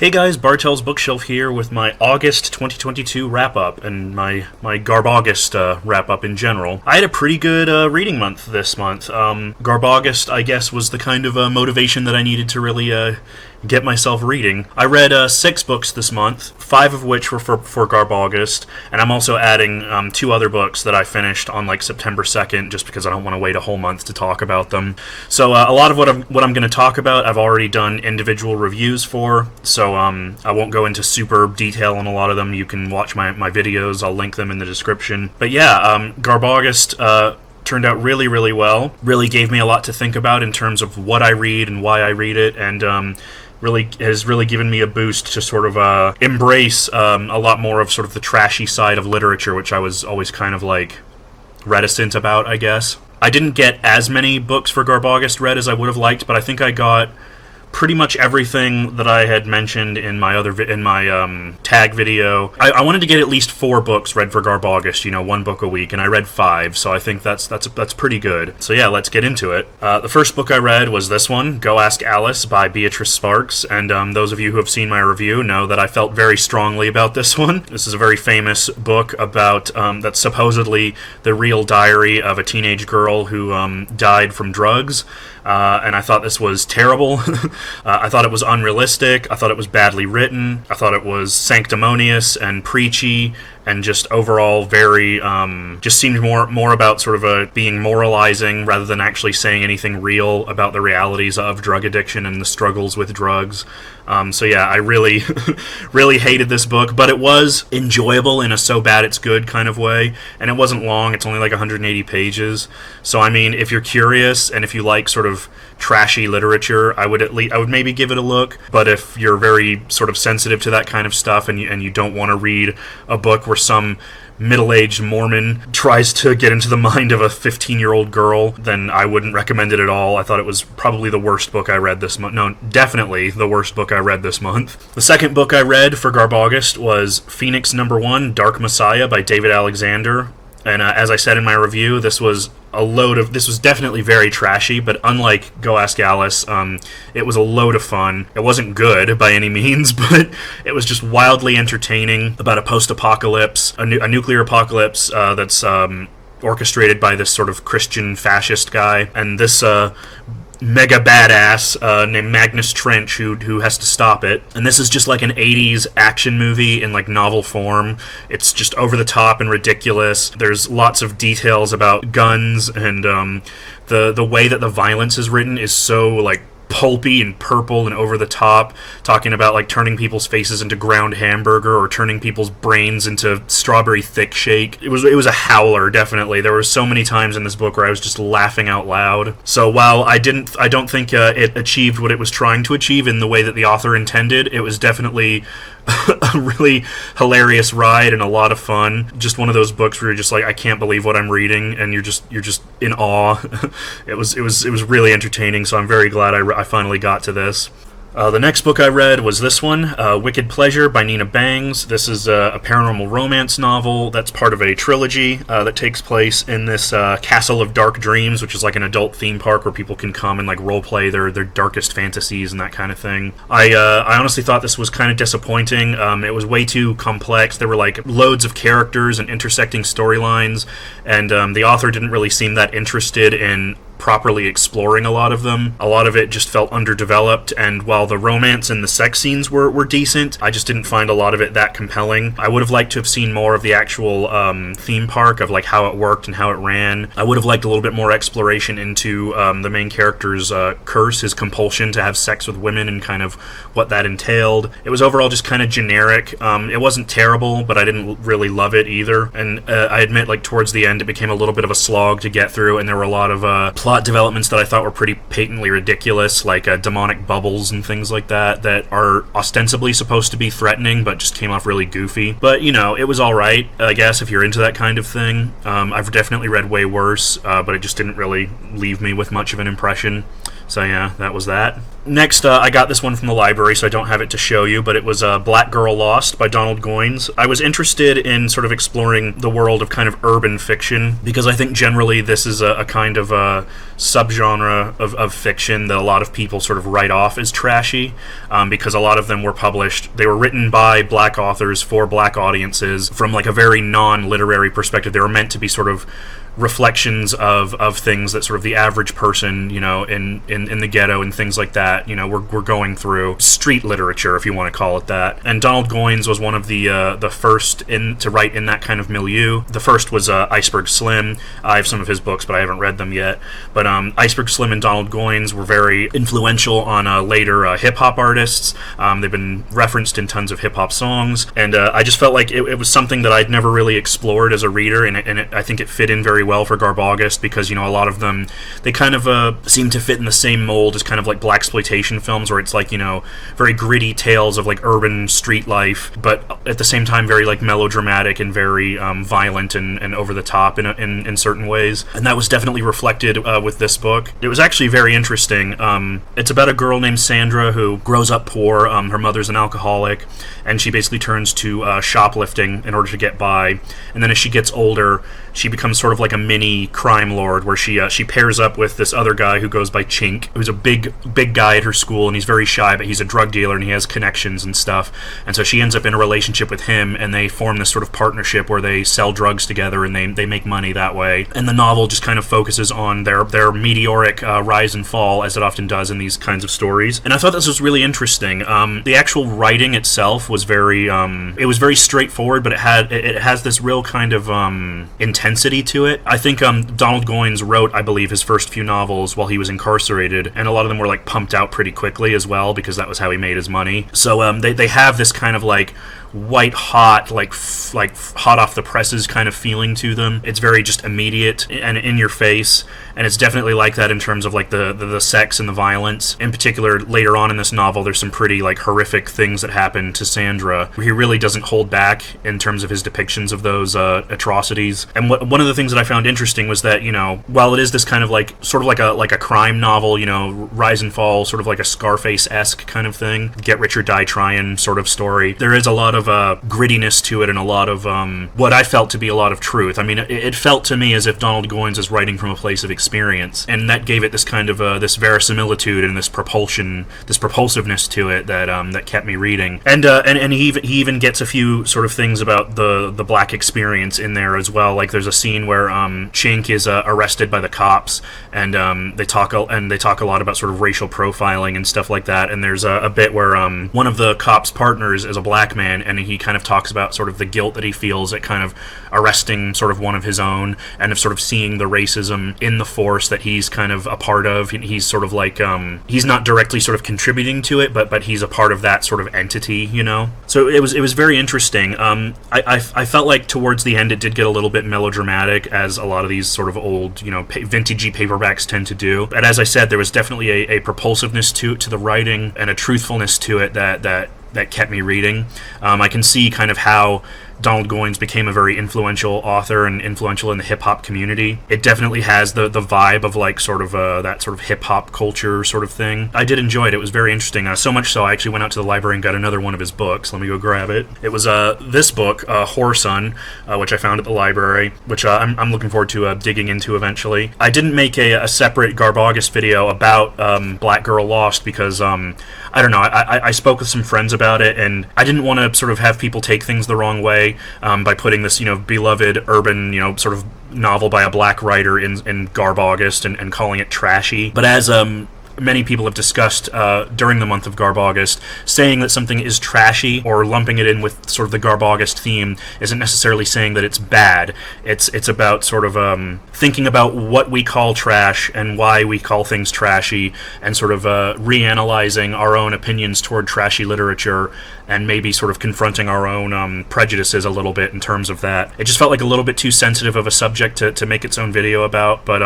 Hey guys, Bartel's Bookshelf here with my August 2022 wrap-up and my GARBAUGUST wrap-up in general. I had a pretty good reading month this month. GARBAUGUST, I guess, was the kind of motivation that I needed to really get myself reading. I read 6 books this month, 5 of which were for GARBAUGUST, and I'm also adding 2 other books that I finished on like September 2nd, just because I don't want to wait a whole month to talk about them. So a lot of what I'm going to talk about, I've already done individual reviews for, so I won't go into super detail on a lot of them. You can watch my videos, I'll link them in the description. But yeah, GARBAUGUST turned out really, really well. Really gave me a lot to think about in terms of what I read and why I read it, and really has really given me a boost to sort of embrace a lot more of sort of the trashy side of literature, which I was always kind of like reticent about, I guess. I didn't get as many books for GARBAUGUST read as I would have liked, but I think I got pretty much everything that I had mentioned in my tag video. I wanted to get at least 4 books read for GARBAUGUST, 1 book a week, and I read 5, so I think that's pretty good. So yeah, let's get into it. The first book I read was this one, Go Ask Alice by Beatrice Sparks, and those of you who have seen my review know that I felt very strongly about this one. This is a very famous book about that's supposedly the real diary of a teenage girl who died from drugs. And I thought this was terrible. I thought it was unrealistic. I thought it was badly written. I thought it was sanctimonious and preachy, and just overall very, just seemed more about sort of being moralizing rather than actually saying anything real about the realities of drug addiction and the struggles with drugs. So yeah, I really, really hated this book, but it was enjoyable in a so bad it's good kind of way, and it wasn't long. It's only like 180 pages. So I mean, if you're curious and if you like sort of trashy literature, I would maybe give it a look. But if you're very sort of sensitive to that kind of stuff and you don't want to read a book where some middle-aged Mormon tries to get into the mind of a 15-year-old girl, then I wouldn't recommend it at all. I thought it was probably the worst book I read this month. No, definitely the worst book I read this month. The second book I read for GARBAUGUST was Phoenix No. 1, Dark Messiah by David Alexander. And as I said in my review, this was definitely very trashy, but unlike Go Ask Alice, it was a load of fun. It wasn't good by any means, but it was just wildly entertaining about a post-apocalypse, a nuclear apocalypse that's orchestrated by this sort of Christian fascist guy, and this mega badass named Magnus Trench who has to stop it. And this is just like an 80s action movie in like novel form. It's just over the top and ridiculous. There's lots of details about guns, and the way that the violence is written is so like pulpy and purple and over the top, talking about like turning people's faces into ground hamburger or turning people's brains into strawberry thick shake. It was a howler, definitely. There were so many times in this book where I was just laughing out loud. So while I don't think it achieved what it was trying to achieve in the way that the author intended, it was definitely a really hilarious ride and a lot of fun. Just one of those books where you're just like, I can't believe what I'm reading, and you're just in awe. It was really entertaining, so I'm very glad I finally got to this. The next book I read was this one, Wicked Pleasure by Nina Bangs. This is a paranormal romance novel that's part of a trilogy that takes place in this Castle of Dark Dreams, which is like an adult theme park where people can come and like roleplay their darkest fantasies and that kind of thing. I honestly thought this was kind of disappointing. It was way too complex. There were like loads of characters and intersecting storylines, and the author didn't really seem that interested in properly exploring a lot of them. A lot of it just felt underdeveloped, and while the romance and the sex scenes were decent, I just didn't find a lot of it that compelling. I would have liked to have seen more of the actual theme park, of like how it worked and how it ran. I would have liked a little bit more exploration into the main character's curse, his compulsion to have sex with women, and kind of what that entailed. It was overall just kind of generic. It wasn't terrible, but I didn't really love it either, and I admit, like towards the end it became a little bit of a slog to get through, and there were a lot of plot developments that I thought were pretty patently ridiculous, like demonic bubbles and things like that are ostensibly supposed to be threatening, but just came off really goofy. But, it was alright, I guess, if you're into that kind of thing. I've definitely read way worse, but it just didn't really leave me with much of an impression. So yeah, that was that. Next, I got this one from the library, so I don't have it to show you, but it was Black Girl Lost by Donald Goines. I was interested in sort of exploring the world of kind of urban fiction, because I think generally this is a kind of a subgenre of fiction that a lot of people sort of write off as trashy, because a lot of them were they were written by black authors for black audiences from like a very non-literary perspective. They were meant to be sort of reflections of things that sort of the average person, you know, in the ghetto and things like that, you know, we're going through. Street literature, if you want to call it that. And Donald Goines was one of the first to write in that kind of milieu. The first was Iceberg Slim. I have some of his books, but I haven't read them yet. But Iceberg Slim and Donald Goines were very influential on later hip-hop artists. They've been referenced in tons of hip-hop songs. And I just felt like it was something that I'd never really explored as a reader, and I think it fit in very well for GARBAUGUST, because, you know, a lot of them, they kind of seem to fit in the same mold as kind of like blaxploitation films, where it's like, you know, very gritty tales of like urban street life, but at the same time very like melodramatic and very violent and over the top in certain ways. And that was definitely reflected with this book. It was actually very interesting. It's about a girl named Sandra who grows up poor. Her mother's an alcoholic, and she basically turns to shoplifting in order to get by. And then as she gets older, she becomes sort of like a mini crime lord, where she pairs up with this other guy who goes by Chink, who's a big guy at her school, and he's very shy, but he's a drug dealer and he has connections and stuff. And so she ends up in a relationship with him, and they form this sort of partnership where they sell drugs together and they make money that way. And the novel just kind of focuses on their meteoric rise and fall, as it often does in these kinds of stories. And I thought this was really interesting. The actual writing itself was very straightforward, but it has this real kind of intensity to it. I think Donald Goines wrote, I believe, his first few novels while he was incarcerated, and a lot of them were like pumped out pretty quickly as well, because that was how he made his money. So they have this kind of like white hot, like hot off the presses kind of feeling to them. It's very just immediate and in your face, and it's definitely like that in terms of like the sex and the violence. In particular, later on in this novel, there's some pretty like horrific things that happen to Sandra. He really doesn't hold back in terms of his depictions of those atrocities. And one of the things that I found interesting was that, you know, while it is this kind of like sort of like a crime novel, you know, rise and fall, sort of like a Scarface-esque kind of thing, get rich or die trying sort of story, there is a lot of grittiness to it, and a lot of what I felt to be a lot of truth. I mean, it felt to me as if Donald Goines is writing from a place of experience, and that gave it this kind of this verisimilitude and this propulsiveness to it that kept me reading. And he even gets a few sort of things about the black experience in there as well. Like there's a scene where Chink is arrested by the cops, and they talk a lot about sort of racial profiling and stuff like that. And there's a bit where one of the cops' partners is a black man, and he kind of talks about sort of the guilt that he feels at kind of arresting sort of one of his own, and of sort of seeing the racism in the force that he's kind of a part of. He's sort of like he's not directly sort of contributing to it, but he's a part of that sort of entity, you know. So it was very interesting. I felt like towards the end it did get a little bit melodramatic, as a lot of these sort of old, you know, vintagey paperbacks tend to do. But as I said, there was definitely a propulsiveness to the writing and a truthfulness to it that kept me reading. I can see kind of how Donald Goines became a very influential author and influential in the hip-hop community. It definitely has the vibe of like sort of that sort of hip-hop culture sort of thing. I did enjoy it. It was very interesting. So much so I actually went out to the library and got another one of his books. Let me go grab it. It was this book, Whoreson, which I found at the library, which I'm looking forward to digging into eventually. I didn't make a separate GARBAUGUST video about Black Girl Lost because I don't know, I spoke with some friends about it, and I didn't want to sort of have people take things the wrong way by putting this, you know, beloved urban, you know, sort of novel by a black writer in GARBAUGUST and calling it trashy. But as many people have discussed during the month of GARBAUGUST, saying that something is trashy or lumping it in with sort of the GARBAUGUST theme isn't necessarily saying that it's bad. It's about sort of thinking about what we call trash and why we call things trashy, and sort of reanalyzing our own opinions toward trashy literature, and maybe sort of confronting our own prejudices a little bit in terms of that. It just felt like a little bit too sensitive of a subject to make its own video about, but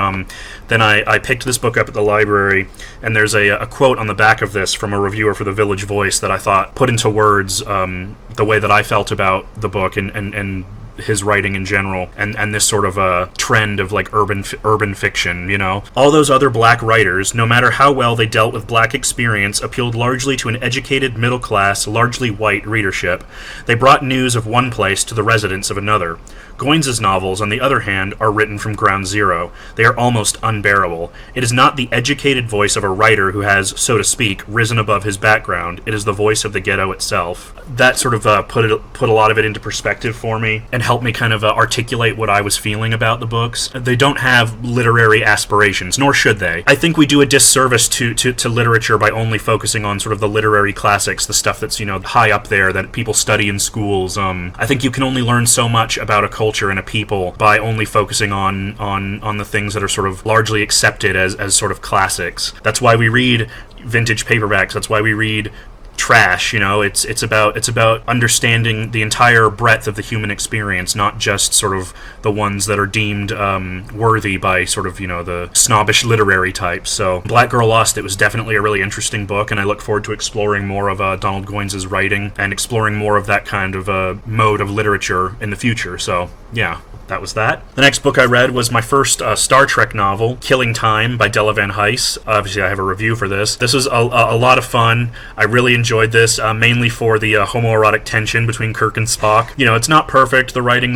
then I picked this book up at the library, and there's a quote on the back of this from a reviewer for the Village Voice that I thought put into words the way that I felt about the book, and his writing in general, and this sort of a trend of like urban fiction, you know. All those other black writers, no matter how well they dealt with black experience, appealed largely to an educated, middle-class, largely white readership. They brought news of one place to the residents of another. Goines' novels, on the other hand, are written from ground zero. They are almost unbearable. It is not the educated voice of a writer who has, so to speak, risen above his background. It is the voice of the ghetto itself. That sort of put a lot of it into perspective for me and helped me kind of articulate what I was feeling about the books. They don't have literary aspirations, nor should they. I think we do a disservice to literature by only focusing on sort of the literary classics, the stuff that's, you know, high up there that people study in schools. I think you can only learn so much about a culture and a people by only focusing on the things that are sort of largely accepted as sort of classics. That's why we read vintage paperbacks. That's why we read trash. You know, it's about understanding the entire breadth of the human experience, not just sort of the ones that are deemed worthy by sort of, you know, the snobbish literary types. So Black Girl Lost, it was definitely a really interesting book, and I look forward to exploring more of Donald Goines' writing and exploring more of that kind of mode of literature in the future. So yeah, that was that. The next book I read was my first Star Trek novel, Killing Time by Della Van Hise. Obviously, I have a review for this. This was a lot of fun. I really enjoyed this, mainly for the homoerotic tension between Kirk and Spock. You know, it's not perfect. The writing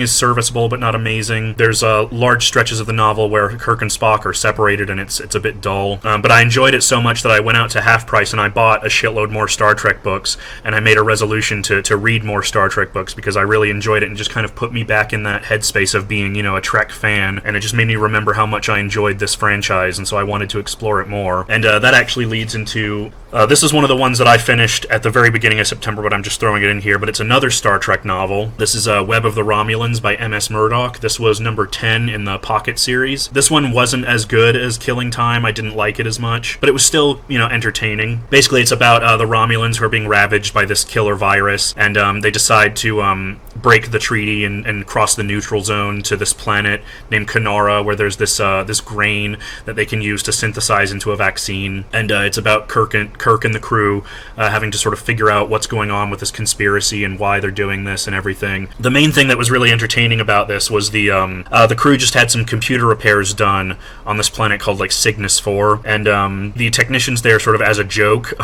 is serviceable, but not amazing. There's large stretches of the novel where Kirk and Spock are separated, and it's a bit dull. But I enjoyed it so much that I went out to half price and I bought a shitload more Star Trek books, and I made a resolution to read more Star Trek books because I really enjoyed it and just kind of put me back in that headspace of being, you know, a Trek fan, and it just made me remember how much I enjoyed this franchise, and so I wanted to explore it more. And that actually leads into this is one of the ones that I finished at the very beginning of September, but I'm just throwing it in here, but it's another Star Trek novel. This is Web of the Romulans by M.S. Murdock. This was number 10 in the Pocket series. This one wasn't as good as Killing Time. I didn't like it as much, but it was still, you know, entertaining. Basically, it's about the Romulans who are being ravaged by this killer virus, and they decide to break the treaty and cross the neutral zone to this planet named Kanara, where there's this grain that they can use to synthesize into a vaccine. And it's about Kirk and the crew having to sort of figure out what's going on with this conspiracy and why they're doing this and everything. The main thing that was really entertaining about this was the crew just had some computer repairs done on this planet called like Cygnus 4, and the technicians there, sort of as a joke,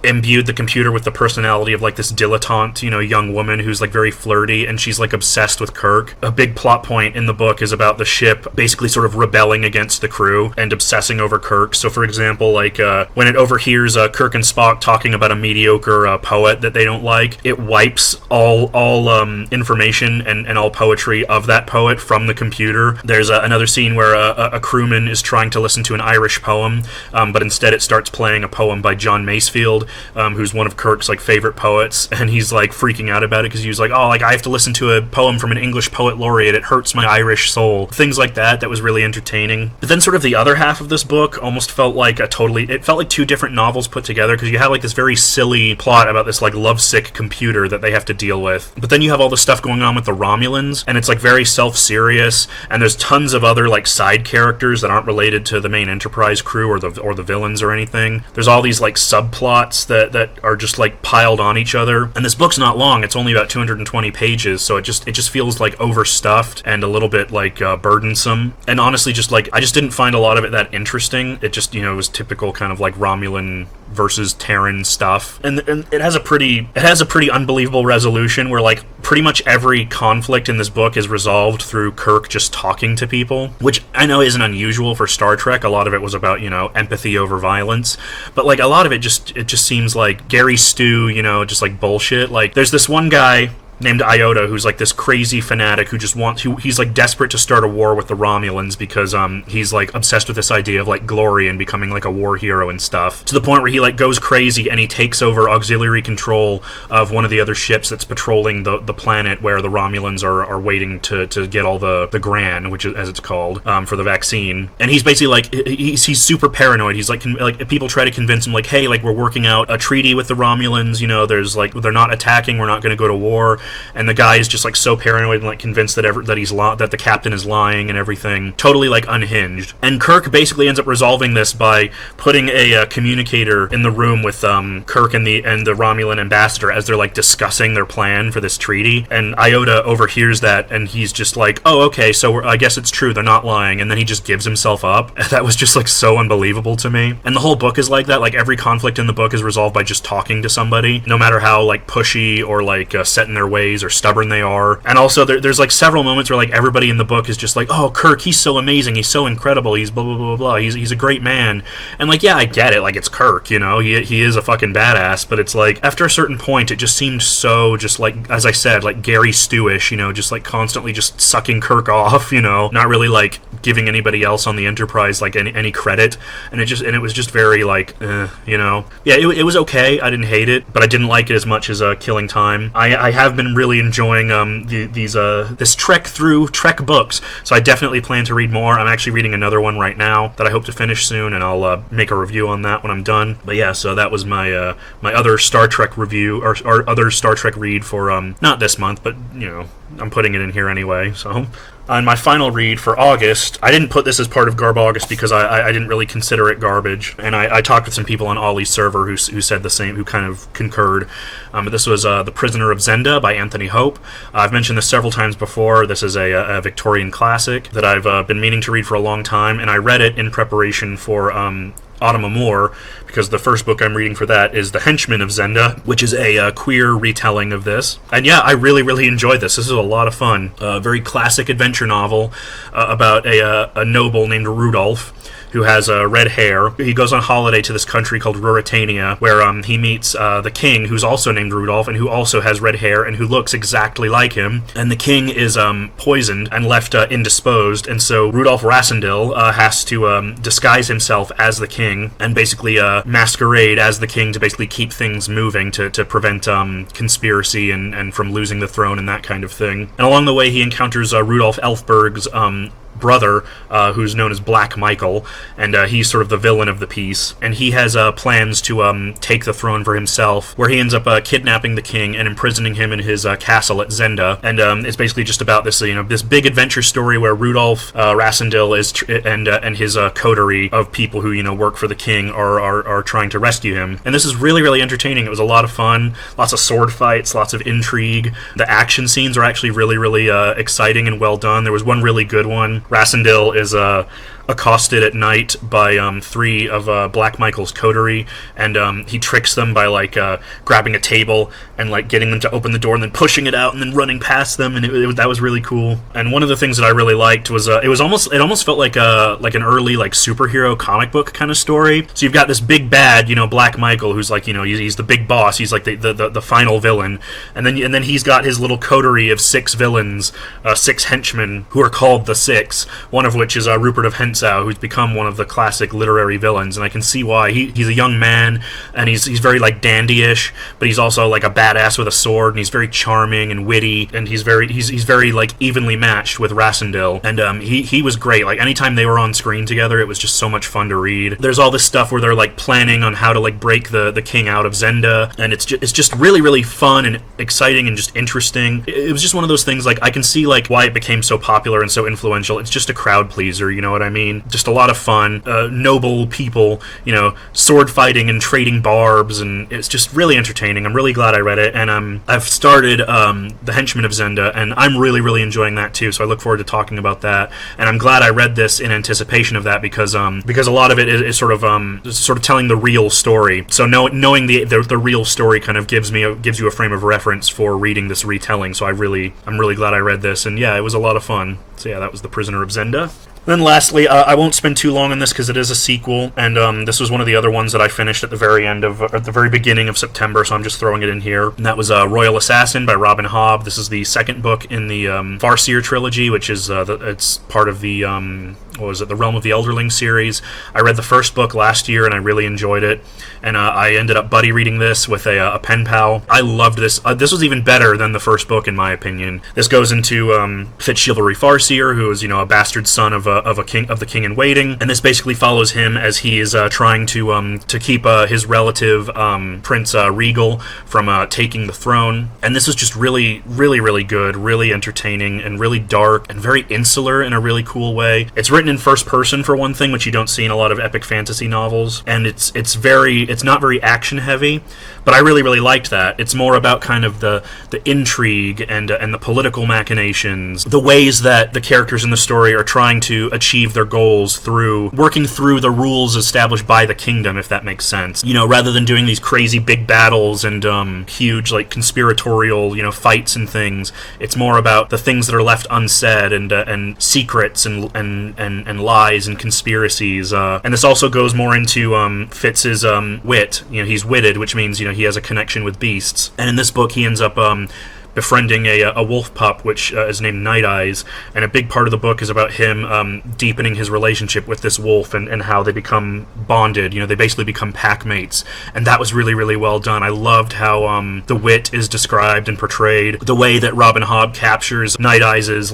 imbued the computer with the personality of like this dilettante, you know, young woman who's like very flirty, and she's like obsessed with Kirk. A big plot point in the book is about the ship basically sort of rebelling against the crew and obsessing over Kirk. So for example, like when it overhears Kirk and Spock talking about a mediocre poet that they don't like, it wipes all information and all poetry of that poet from the computer. There's another scene where a crewman is trying to listen to an Irish poem, but instead it starts playing a poem by John Masefield, who's one of Kirk's like favorite poets, and he's like freaking out about it because he was like, oh, like I have to listen to a poem from an English poet laureate, it hurts my Irish soul. Things like that was really entertaining. But then sort of the other half of this book almost felt like it felt like two different novels put together, because you have like this very silly plot about this like lovesick computer that they have to deal with, but then you have all the stuff going on with the Romulans, and it's like very self-serious, and there's tons of other like side characters that aren't related to the main Enterprise crew or the villains or anything. There's all these like subplots that are just like piled on each other, and this book's not long. It's only about 220 pages, so it just feels like overstuffed and a little bit like burdensome, and honestly just like I just didn't find a lot of it that interesting. It just, you know, it was typical kind of like Romulan versus Terran stuff, and it has a pretty unbelievable resolution where like pretty much every conflict in this book is resolved through Kirk just talking to people, which I know isn't unusual for Star Trek. A lot of it was about, you know, empathy over violence, but like a lot of it just seems like Gary Stu, you know, just like bullshit. Like there's this one guy named Iota, who's like this crazy fanatic he's like desperate to start a war with the Romulans because he's like obsessed with this idea of like glory and becoming like a war hero and stuff, to the point where he like goes crazy and he takes over auxiliary control of one of the other ships that's patrolling the planet where the Romulans are waiting to get all the Gran, which is as it's called, for the vaccine. And he's basically like he's super paranoid. He's like people try to convince him like, hey, like we're working out a treaty with the Romulans, you know, there's like they're not attacking, we're not going to go to war. and the guy is just like so paranoid and like convinced that that the captain is lying and everything, totally like unhinged. And Kirk basically ends up resolving this by putting a communicator in the room with Kirk and the Romulan ambassador as they're like discussing their plan for this treaty. And Iota overhears that, and he's just like, "Oh, okay, so I guess it's true, they're not lying." And then he just gives himself up. That was just like so unbelievable to me. And the whole book is like that. Like every conflict in the book is resolved by just talking to somebody, no matter how like pushy or like set in their ways or stubborn they are. And also there's like several moments where like everybody in the book is just like, "Oh, Kirk, he's so amazing, he's so incredible, he's blah blah blah blah, he's a great man." And like, yeah, I get it, like it's Kirk, you know, he is a fucking badass, but it's like after a certain point it just seemed so just like, as I said, like Gary Stewish, you know, just like constantly just sucking Kirk off, you know, not really like giving anybody else on the Enterprise like any credit. And it was just very like, you know, yeah, it was okay. I didn't hate it, but I didn't like it as much as Killing Time. I have been really enjoying this trek through Trek books, so I definitely plan to read more. I'm actually reading another one right now that I hope to finish soon, and I'll make a review on that when I'm done. But yeah, so that was my my other Star Trek review or other Star Trek read for not this month, but you know, I'm putting it in here anyway. So on my final read for August, I didn't put this as part of GARBAUGUST because I didn't really consider it garbage, and I talked with some people on Ollie's server who said the same, who kind of concurred. But this was The Prisoner of Zenda by Anthony Hope. I've mentioned this several times before. This is a Victorian classic that I've been meaning to read for a long time, and I read it in preparation for Autumn Amour, because the first book I'm reading for that is The Henchman of Zenda, which is a queer retelling of this. And yeah, I really, really enjoyed this. This is a lot of fun. A very classic adventure novel about a noble named Rudolph, who has red hair. He goes on holiday to this country called Ruritania, where he meets the king, who's also named Rudolph, and who also has red hair, and who looks exactly like him. And the king is poisoned and left indisposed, and so Rudolph Rassendil has to disguise himself as the king, and basically masquerade as the king to basically keep things moving, to prevent conspiracy and from losing the throne and that kind of thing. And along the way, he encounters Rudolf Elfberg's brother, who's known as Black Michael, and he's sort of the villain of the piece, and he has plans to take the throne for himself, where he ends up kidnapping the king and imprisoning him in his castle at Zenda. And it's basically just about this, you know, this big adventure story where Rudolph Rassendil is and his coterie of people who, you know, work for the king are trying to rescue him. And this is really, really entertaining. It was a lot of fun, lots of sword fights, lots of intrigue. The action scenes are actually really, really exciting and well done. There was one really good one. Rassendil is accosted at night by three of Black Michael's coterie, and he tricks them by like grabbing a table and like getting them to open the door and then pushing it out and then running past them, and that was really cool. And one of the things that I really liked was it almost felt like an early like superhero comic book kind of story. So you've got this big bad, you know, Black Michael, who's like, you know, he's the big boss, he's like the final villain, and then he's got his little coterie of 6 villains, 6 henchmen who are called the Six, one of which is Rupert of Hentzau, who's become one of the classic literary villains, and I can see why. He's a young man, and he's very like dandyish, but he's also like a badass with a sword, and he's very charming and witty, and he's very like evenly matched with Rassendil, and he was great. Like anytime they were on screen together, it was just so much fun to read. There's all this stuff where they're like planning on how to like break the king out of Zenda, and it's just really, really fun and exciting and just interesting. It was just one of those things, like I can see like why it became so popular and so influential. It's just a crowd pleaser, you know what I mean? Just a lot of fun, noble people, you know, sword fighting and trading barbs, and it's just really entertaining. I'm really glad I read it, and I've started The Henchman of Zenda, and I'm really, really enjoying that too, so I look forward to talking about that. And I'm glad I read this in anticipation of that, because a lot of it is sort of telling the real story. So knowing the real story kind of gives you a frame of reference for reading this retelling. So I'm really glad I read this, and yeah, it was a lot of fun. So yeah, that was The Prisoner of Zenda. Then lastly, I won't spend too long on this because it is a sequel, and this was one of the other ones that I finished at the very beginning of September, so I'm just throwing it in here. And that was Royal Assassin by Robin Hobb. This is the second book in the Farseer trilogy, which is it's part of the what was it, the Realm of the Elderling series. I read the first book last year, and I really enjoyed it. And I ended up buddy reading this with a pen pal. I loved this. This was even better than the first book, in my opinion. This goes into Fitz Chivalry Farseer, who is, a bastard son of the king in waiting, and this basically follows him as he is trying to keep his relative Prince Regal from taking the throne. And this is just really, really, really good, really entertaining, and really dark, and very insular in a really cool way. It's written in first person for one thing, which you don't see in a lot of epic fantasy novels, and it's not very action heavy, but I really, really liked that. It's more about kind of the intrigue and the political machinations, the ways that the characters in the story are trying to achieve their goals through working through the rules established by the kingdom, if that makes sense. Rather than doing these crazy big battles and huge conspiratorial fights and things, it's more about the things that are left unsaid and secrets and lies and conspiracies. And this also goes more into Fitz's wit. He's witted, which means he has a connection with beasts. And in this book, he ends up befriending a wolf pup, which is named Night Eyes, and a big part of the book is about him deepening his relationship with this wolf and how they become bonded. They basically become pack mates, and that was really, really well done. I loved how the wit is described and portrayed, the way that Robin Hobb captures Night Eyes'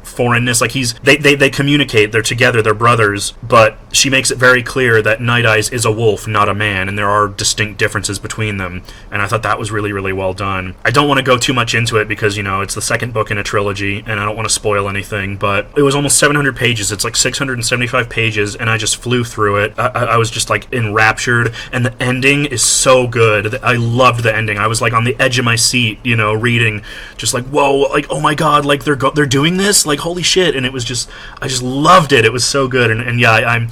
foreignness. They communicate, they're together, they're brothers, but she makes it very clear that Night Eyes is a wolf, not a man, and there are distinct differences between them, and I thought that was really, really well done. I don't want to go too much into it because, it's the second book in a trilogy, and I don't want to spoil anything, but it was almost 700 pages. It's 675 pages, and I just flew through it. I was just, enraptured, and the ending is so good. I loved the ending. I was, on the edge of my seat, reading, just whoa, oh my god, they're doing this? Holy shit. And it was just, I just loved it. It was so good. And yeah,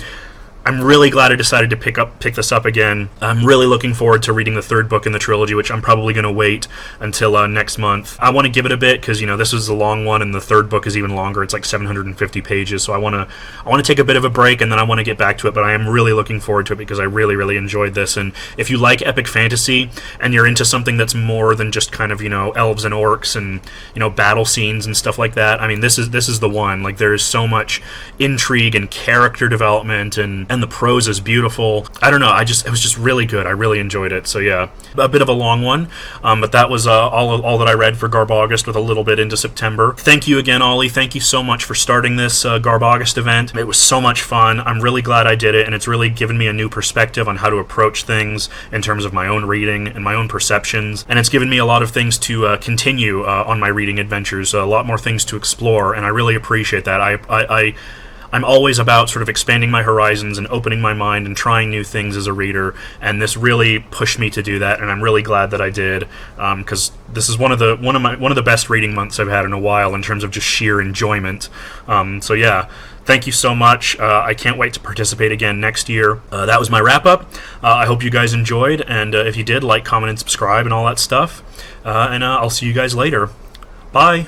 I'm really glad I decided to pick this up again. I'm really looking forward to reading the third book in the trilogy, which I'm probably going to wait until next month. I want to give it a bit because this is a long one, and the third book is even longer. It's 750 pages, so I want to take a bit of a break, and then I want to get back to it. But I am really looking forward to it because I really, really enjoyed this. And if you like epic fantasy and you're into something that's more than just kind of elves and orcs and battle scenes and stuff like that, I mean this is the one. There is so much intrigue and character development and the prose is beautiful. I don't know, it was just really good. I really enjoyed it. So yeah, a bit of a long one, but that was all that I read for GARBAUGUST, with a little bit into September. Thank you again, Ollie. Thank you so much for starting this GARBAUGUST event. It was so much fun. I'm really glad I did it, and it's really given me a new perspective on how to approach things in terms of my own reading and my own perceptions, and it's given me a lot of things to continue on my reading adventures, a lot more things to explore, and I really appreciate that. I'm always about sort of expanding my horizons and opening my mind and trying new things as a reader, and this really pushed me to do that, and I'm really glad that I did, because this is one of the best reading months I've had in a while in terms of just sheer enjoyment. So yeah, thank you so much. I can't wait to participate again next year. That was my wrap up. I hope you guys enjoyed, and if you did, like, comment, and subscribe, and all that stuff. And I'll see you guys later. Bye.